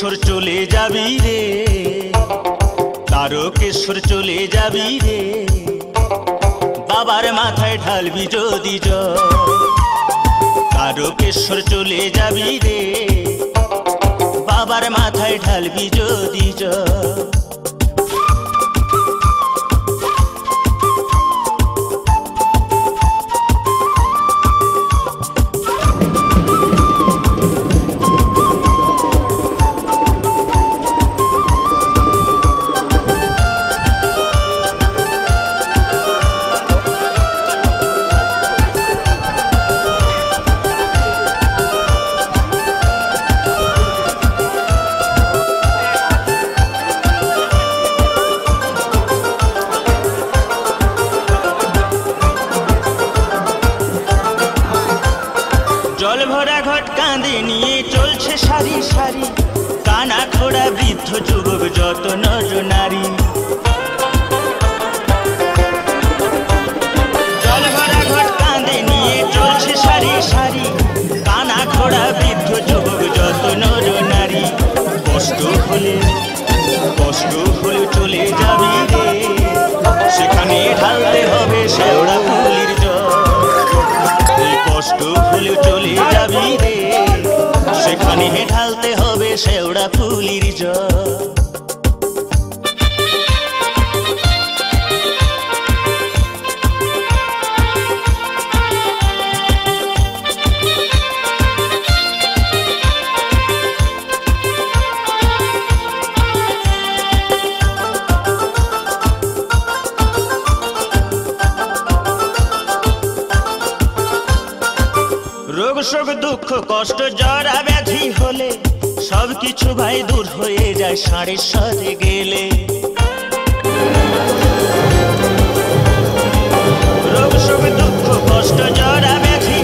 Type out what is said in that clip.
তারকেশ্বর চলে যাবি রে, তারকেশ্বর চলে যাবি রে, বাবার মাথায় ঢালবি যদি জল। তারকেশ্বর চলে যাবি রে, বাবার মাথায় ঢালবি যদি জল। জল ভরা ঘট কাঁধে নিয়ে চলছে সারি সারি, কানা খোড়া বৃদ্ধ যুবক যত নর নারী। জল ভরা ঘট কাঁধে নিয়ে চলছে সারি সারি, কানা খোড়া বৃদ্ধ যুবক যত নর নারী। কষ্ট হলে চলে যাবি রে, সেখানে ঢালতে হবে শেওড়া ফুলের জল। কষ্ট হলে চলে যাবি রে, সেখানে ঢালতে হবে শেওড়া ফুলের জল। রোগ শোক দুঃখ কষ্ট জরা ব্যাধি হলে সবকিছু ভাই দূর হয়ে যায় ষাঁড়ের সাথে গেলে। রোগ শোক দুঃখ কষ্ট জরা ব্যাধি